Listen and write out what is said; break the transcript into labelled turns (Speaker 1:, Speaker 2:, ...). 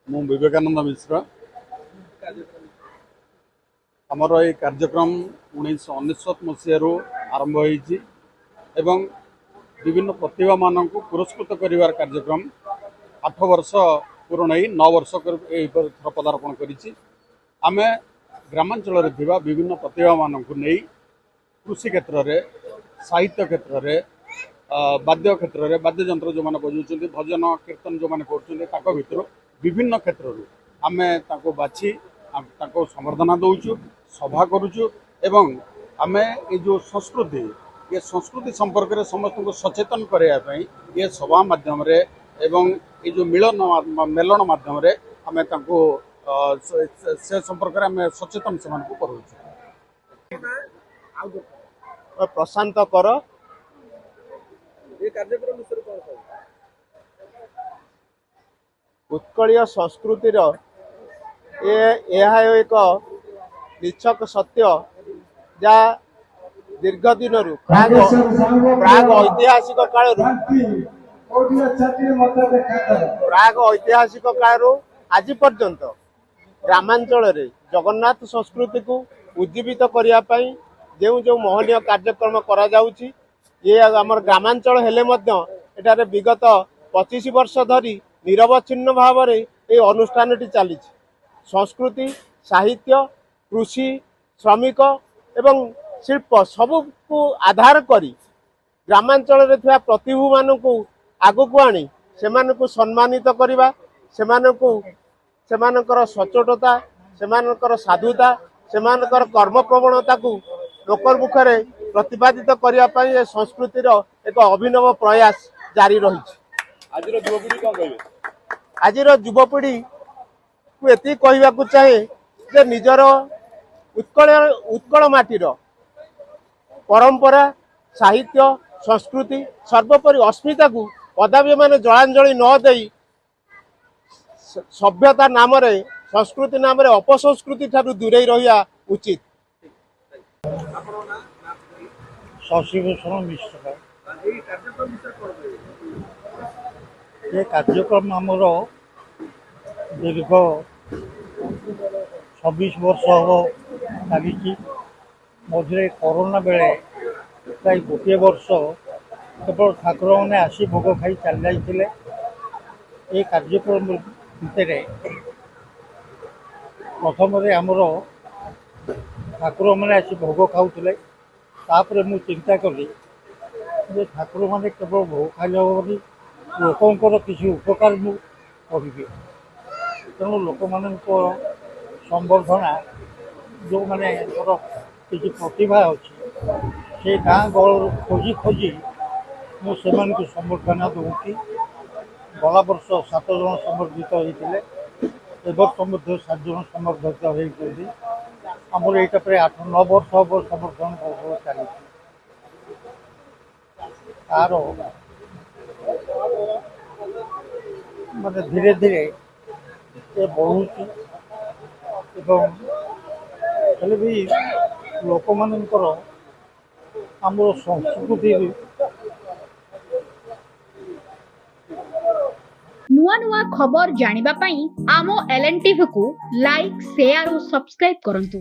Speaker 1: ମୁଁ ବିବେକାନନ୍ଦ ମିଶ୍ର। ଆମର এই କାର୍ଯ୍ୟକ୍ରମ 1999 ମସିହାରୁ ଆରମ୍ଭ ହୋଇଛି ଏବଂ ବିଭିନ୍ନ ପ୍ରତିଭା ମାନଙ୍କୁ ପୁରସ୍କୃତ କରିବାର କାର୍ଯ୍ୟକ୍ରମ 8 ବର୍ଷ ପୂରଣ ହୋଇ 9 ବର୍ଷ ଏଥର ପଦାର୍ପଣ କରିଛି। ଆମେ ଗ୍ରାମାଞ୍ଚଳରେ ଥିବା ବିଭିନ୍ନ ପ୍ରତିଭା ମାନଙ୍କୁ ନେଇ କୃଷି କ୍ଷେତ୍ରରେ, ସାହିତ୍ୟ କ୍ଷେତ୍ରରେ, ବାଦ୍ୟ କ୍ଷେତ୍ରରେ, ବାଦ୍ୟଯନ୍ତ୍ର ଯେଉଁମାନେ ବଜାଉଛନ୍ତି, ଭଜନ କୀର୍ତ୍ତନ ଯେଉଁମାନେ କରୁଛନ୍ତି, ତାଙ୍କ ଭିତରୁ ବିଭିନ୍ନ କ୍ଷେତ୍ରରୁ ଆମେ ତାଙ୍କୁ ବାଛି ତାଙ୍କୁ ସମ୍ବର୍ଦ୍ଧନା ଦେଉଛୁ, ସଭା କରୁଛୁ ଏବଂ ଆମେ ଏ ଯେଉଁ ସଂସ୍କୃତି ଏ ସଂସ୍କୃତି ସମ୍ପର୍କରେ ସମସ୍ତଙ୍କୁ ସଚେତନ କରିବା ପାଇଁ ଏ ସଭା ମାଧ୍ୟମରେ ଏବଂ ଏ ଯେଉଁ ମେଲଣ ମାଧ୍ୟମରେ ଆମେ ତାଙ୍କୁ ସେ ସମ୍ପର୍କରେ ଆମେ ସଚେତନ ସେମାନଙ୍କୁ କରୁଛୁ।
Speaker 2: ପ୍ରଶାନ୍ତ କର ଉତ୍କଳୀୟ ସଂସ୍କୃତିର ଏହା ଏକ ନିଛକ ସତ୍ୟ ଯାହା ଦୀର୍ଘ ଦିନରୁ ପ୍ରାଗ ଐତିହାସିକ କାଳରୁ ଆଜି ପର୍ଯ୍ୟନ୍ତ ଗ୍ରାମାଞ୍ଚଳରେ ଜଗନ୍ନାଥ ସଂସ୍କୃତିକୁ ଉଜ୍ଜୀବିତ କରିବା ପାଇଁ ଯେଉଁ ଯେଉଁ ମହନୀୟ କାର୍ଯ୍ୟକ୍ରମ କରାଯାଉଛି, ଇଏ ଆମର ଗ୍ରାମାଞ୍ଚଳ ହେଲେ ମଧ୍ୟ ଏଠାରେ ବିଗତ 25 ବର୍ଷ ଧରି ନିରବଚ୍ଛିନ୍ନ ଭାବରେ ଏହି ଅନୁଷ୍ଠାନଟି ଚାଲିଛି। ସଂସ୍କୃତି, ସାହିତ୍ୟ, କୃଷି, ଶ୍ରମିକ ଏବଂ ଶିଳ୍ପ ସବୁକୁ ଆଧାର କରି ଗ୍ରାମାଞ୍ଚଳରେ ଥିବା ପ୍ରତିଭମାନଙ୍କୁ ଆଗକୁ ଆଣି ସେମାନଙ୍କୁ ସମ୍ମାନିତ କରିବା, ସେମାନଙ୍କର ସଚ୍ଚୋଟତା, ସେମାନଙ୍କର ସାଧୁତା, ସେମାନଙ୍କର କର୍ମପ୍ରବଣତାକୁ ଲୋକ ମୁଖରେ ପ୍ରତିପାଦିତ କରିବା ପାଇଁ ଏ ସଂସ୍କୃତିର ଏକ ଅଭିନବ ପ୍ରୟାସ ଜାରି ରହିଛି। ଆଜିର ଯୁବପିଢ଼ିକୁ ଏତିକି କହିବାକୁ ଚାହେଁ ଯେ ନିଜର ଉତ୍କଳ ମାଟିର ପରମ୍ପରା, ସାହିତ୍ୟ, ସଂସ୍କୃତି, ସର୍ବୋପରି ଅସ୍ମିତାକୁ କଦାପି ମାନେ ଜଳାଞ୍ଜଳି ନ ଦେଇ ସଭ୍ୟତା ନାମରେ, ସଂସ୍କୃତି ନାମରେ ଅପସଂସ୍କୃତି ଠାରୁ ଦୂରେଇ ରହିବା ଉଚିତ।
Speaker 3: ଶଶିଭୂଷଣ ମିଶ୍ର। ଏ କାର୍ଯ୍ୟକ୍ରମ ଆମର ଦୀର୍ଘ 26 ବର୍ଷ ହେବ ଲାଗିଛି। ମଝିରେ କରୋନା ବେଳେ ପ୍ରାୟ ଗୋଟିଏ ବର୍ଷ କେବଳ ଠାକୁରମାନେ ଆସି ଭୋଗ ଖାଇ ଚାଲି ଯାଇଥିଲେ। ଏ କାର୍ଯ୍ୟକ୍ରମ ଭିତରେ ପ୍ରଥମରେ ଆମର ଠାକୁରମାନେ ଆସି ଭୋଗ ଖାଉଥିଲେ। ତାପରେ ମୁଁ ଚିନ୍ତା କଲି ଯେ ଠାକୁରମାନେ କେବଳ ଭୋଗ ଖାଇଲେ ହେବନି, ଲୋକଙ୍କର କିଛି ଉପକାର ମୁଁ କରିବି। ତେଣୁ ଲୋକମାନଙ୍କ ସମ୍ବର୍ଦ୍ଧନା ଯେଉଁମାନଙ୍କର କିଛି ପ୍ରତିଭା ଅଛି ସେ ଗାଁ ଗହଳରୁ ଖୋଜି ମୁଁ ସେମାନଙ୍କୁ ସମ୍ବର୍ଦ୍ଧନା ଦେଉଛି। ଗଲା ବର୍ଷ 7 ଜଣ ସମ୍ବର୍ଦ୍ଧିତ ହୋଇଥିଲେ, ଏବର୍ଷ ମଧ୍ୟ 7 ଜଣ ସମ୍ବର୍ଦ୍ଧିତ ହୋଇଛନ୍ତି। ଆମର ଏଇଟା ପ୍ରାୟ 8-9 ବର୍ଷ ହେବ ସମର୍ଥନ ଚାଲିଛି। ତାର ମାନେ ଧୀରେ ଧୀରେ ଏ ବଢ଼ୁଛି ଏବଂ ହେଲେ ବି ଲୋକମାନଙ୍କର ଆମର ସଂସ୍କୃତି
Speaker 4: ନୂଆ ନୂଆ ଖବର ଜାଣିବା ପାଇଁ ଆମ LNTV କୁ ଲାଇକ୍, ସେୟାର ଓ ସବସ୍କ୍ରାଇବ କରନ୍ତୁ।